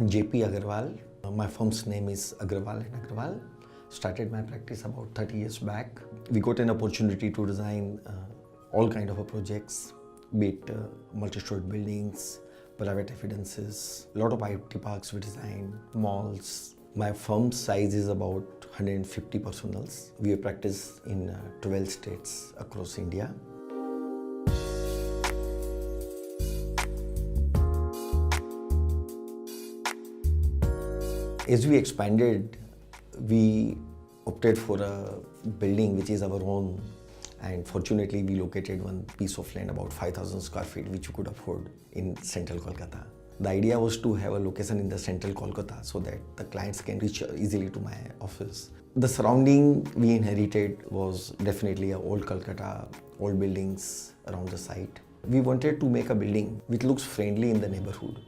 I'm JP Agrawal. My firm's name is Agrawal Agrawal. Started my practice about 30 years back. We got an opportunity to design all kind of projects, be it multi-story buildings, private residences, a lot of IT parks we design, malls. My firm's size is about 150 personals. We have practiced in 12 states across India. As we expanded, we opted for a building which is our own, and fortunately we located one piece of land about 5,000 square feet which we could afford in central Kolkata. The idea was to have a location in the central Kolkata so that the clients can reach easily to my office. The surrounding we inherited was definitely a old Kolkata, old buildings around the site. We wanted to make a building which looks friendly in the neighborhood.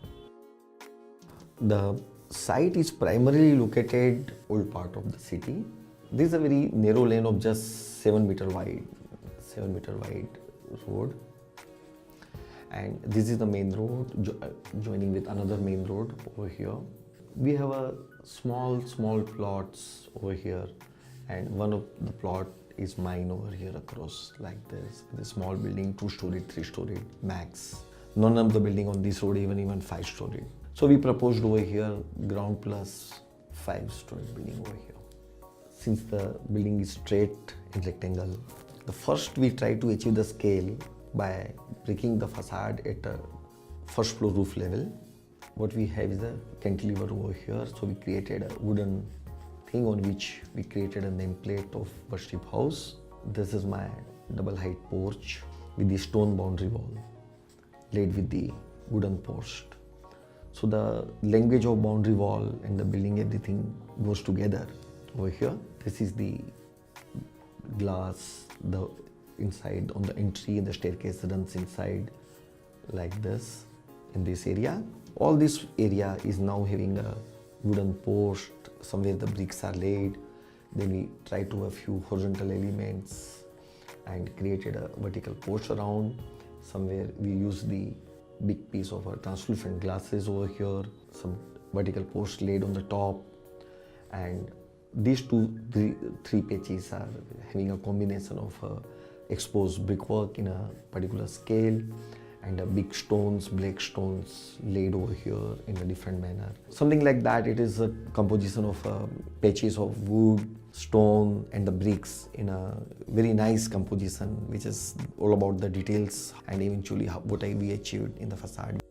The site is primarily located old part of the city. This is a very narrow lane of just 7 meter wide road, and this is the main road joining with another main road over here. We have a small plots over here, and one of the plot is mine over here across like this, with a small building, 2-story, 3-story max. None of the building on this road even 5-story. So we proposed over here ground plus 5-story building over here. Since the building is straight and rectangle, the first we try to achieve the scale by breaking the facade at a first floor roof level. What we have is a cantilever over here, so we created a wooden thing on which we created a nameplate of worship house. This is my double height porch with the stone boundary wall laid with the wooden post. So the language of boundary wall and the building, everything goes together over here. This is the glass, the inside on the entry, and the staircase runs inside like this in this area. All this area is now having a wooden post. Somewhere the bricks are laid. Then we try to have a few horizontal elements and created a vertical post around. Somewhere we use the big piece of translucent glasses over here, some vertical posts laid on the top, and these three patches are having a combination of exposed brickwork in a particular scale and big stones, black stones laid over here in a different manner. Something like that. It is a composition of patches of wood, stone and the bricks in a very nice composition, which is all about the details and eventually what we achieved in the facade.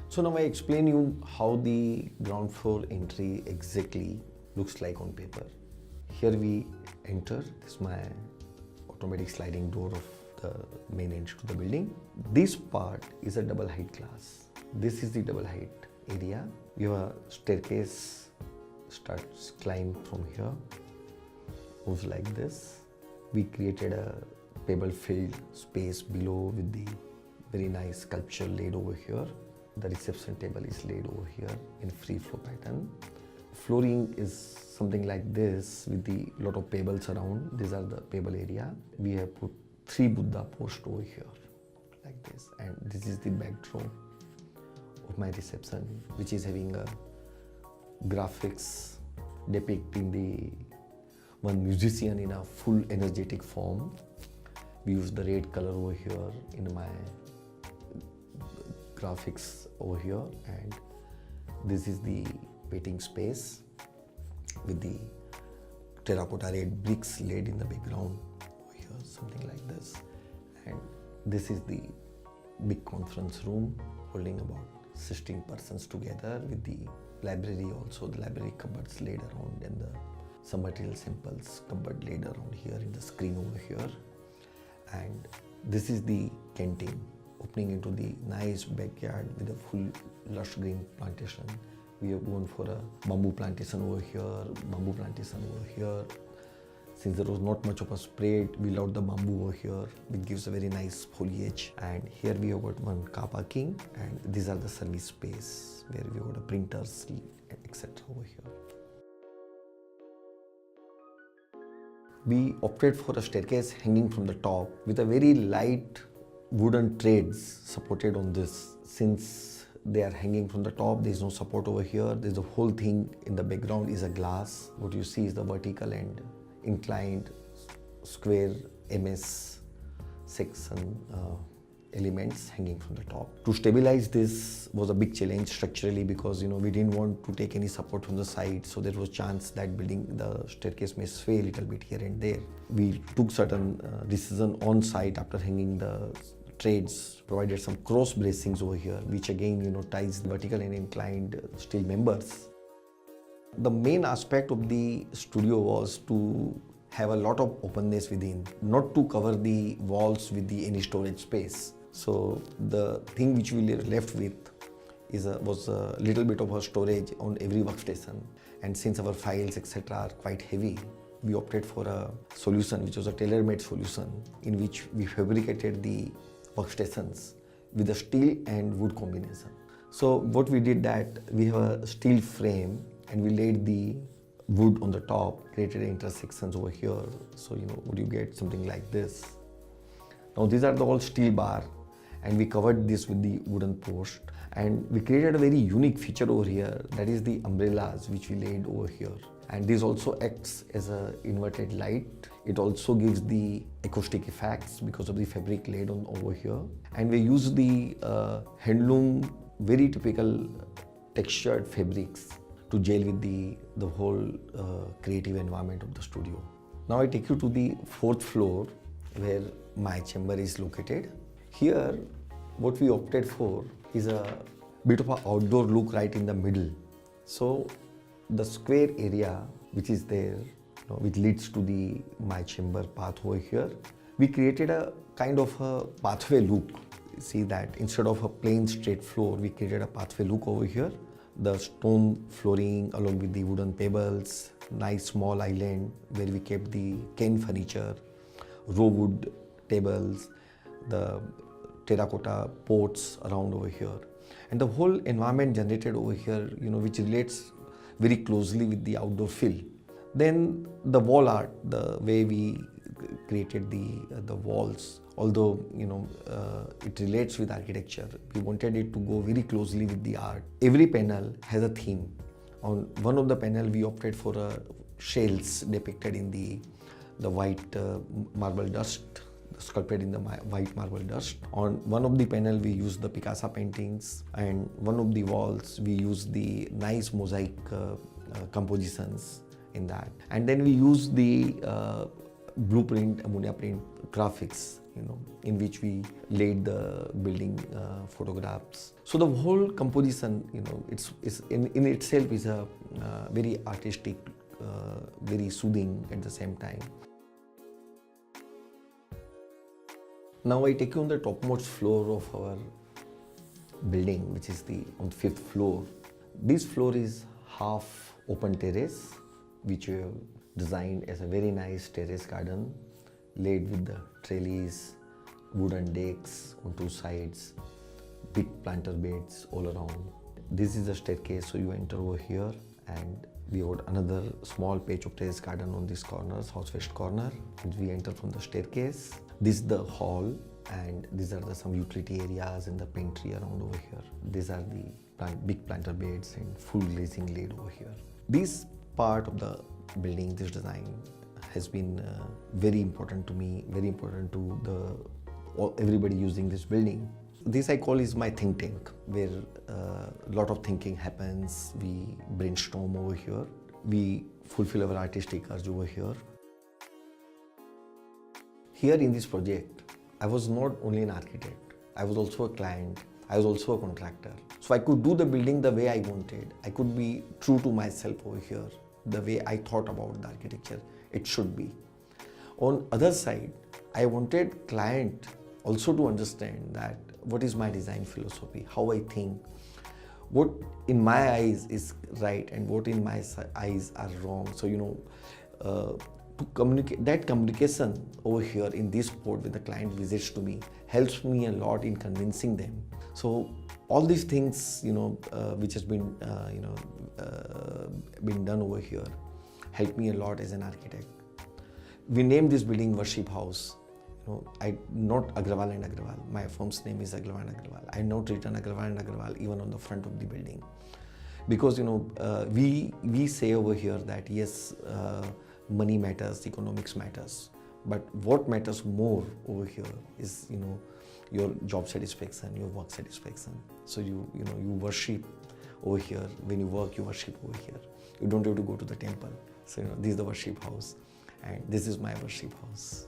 So now I explain you how the ground floor entry exactly looks like on paper. Here we enter. This is my automatic sliding door of the main entrance to the building. This part is a double height glass. This is the double height area. We have a staircase, starts climb from here, moves like this. We created a pebble filled space below with the very nice sculpture laid over here. The reception table is laid over here in free flow pattern. Flooring is something like this with the lot of pebbles around. These are the pebble area. We have put 3 Buddha posts over here like this, and this is the backdrop of my reception, which is having a graphics depicting the one musician in a full energetic form. We use the red color over here in my graphics over here, and this is the waiting space with the terracotta red bricks laid in the background over here, something like this. And this is the big conference room holding about 16 persons together, with the library also, the library cupboards laid around, and some material samples cupboard laid around here in the screen over here. And this is the canteen opening into the nice backyard with a full lush green plantation. We have gone for a bamboo plantation over here, bamboo plantation over here. Since there was not much of a spread, we allowed the bamboo over here, which gives a very nice foliage. And here we have got one car parking, and these are the service space where we have got printers, etc. over here. We opted for a staircase hanging from the top with a very light wooden treads supported on this. Since they are hanging from the top. There is no support over here. There's the whole thing in the background is a glass. What you see is the vertical and inclined square MS section elements hanging from the top. To stabilize this was a big challenge structurally, because we didn't want to take any support from the side, so there was chance that the staircase may sway a little bit here and there. We took certain decision on site after hanging the trades, provided some cross bracings over here, which again ties the vertical and inclined steel members. The main aspect of the studio was to have a lot of openness within, not to cover the walls with any storage space. So the thing which we were left with was a little bit of a storage on every workstation. And since our files etc. are quite heavy, we opted for a solution which was a tailor-made solution, in which we fabricated the workstations with a steel and wood combination. So what we did, that we have a steel frame and we laid the wood on the top, created intersections over here. So would you get something like this. Now these are the all steel bar, and we covered this with the wooden post, and we created a very unique feature over here, that is the umbrellas which we laid over here. And this also acts as a inverted light. It also gives the acoustic effects because of the fabric laid on over here. And we use the handloom, very typical textured fabrics to gel with the whole creative environment of the studio. Now I take you to the 4th floor where my chamber is located. Here what we opted for is a bit of an outdoor look right in the middle. So the square area which is there, which leads to my chamber path over here, we created a kind of a pathway look. See that instead of a plain straight floor, we created a pathway look over here. The stone flooring along with the wooden pebbles, nice small island where we kept the cane furniture, raw wood tables, the terracotta pots around over here, and the whole environment generated over here, which relates very closely with the outdoor feel. Then the wall art, the way we created the walls, although it relates with architecture, we wanted it to go very closely with the art. Every panel has a theme. On one of the panel we opted for shells depicted in the white marble dust, sculpted in the white marble dust. On one of the panel we used the Picasso paintings, and one of the walls we used the nice mosaic compositions in that. And then we used the blueprint, ammonia print graphics, in which we laid the building photographs. So the whole composition, it's in itself is a very artistic, very soothing at the same time. Now I take you on the topmost floor of our building, which is on 5th floor. This floor is half open terrace, which we have designed as a very nice terrace garden, laid with the trellis, wooden decks on 2 sides, big planter beds all around. This is the staircase, so you enter over here, and we have another small patch of terrace garden on this corner, southwest corner, and we enter from the staircase. This is the hall, and these are some utility areas and the pantry around over here. These are the big planter beds and full glazing laid over here. This part of the building, this design, has been very important to me, very important to everybody using this building. This I call is my think tank, where a lot of thinking happens. We brainstorm over here. We fulfill our artistic urge over here. Here in this project, I was not only an architect, I was also a client, I was also a contractor. So I could do the building the way I wanted. I could be true to myself over here, the way I thought about the architecture it should be. On other side, I wanted client also to understand that what is my design philosophy, how I think, what in my eyes is right and what in my eyes are wrong. So to communicate, that communication over here in this port with the client visits to me helps me a lot in convincing them. So all these things which has been been done over here helped me a lot as an architect. We named this building Worship House, I not Agrawal and Agrawal. My firm's name is Agrawal Agrawal. I not written Agrawal and Agrawal even on the front of the building, because we say over here that yes, money matters, economics matters, but what matters more over here is your job satisfaction, your work satisfaction. So you worship over here. When you work, you worship over here. You don't have to go to the temple. So this is the worship house, and this is my worship house.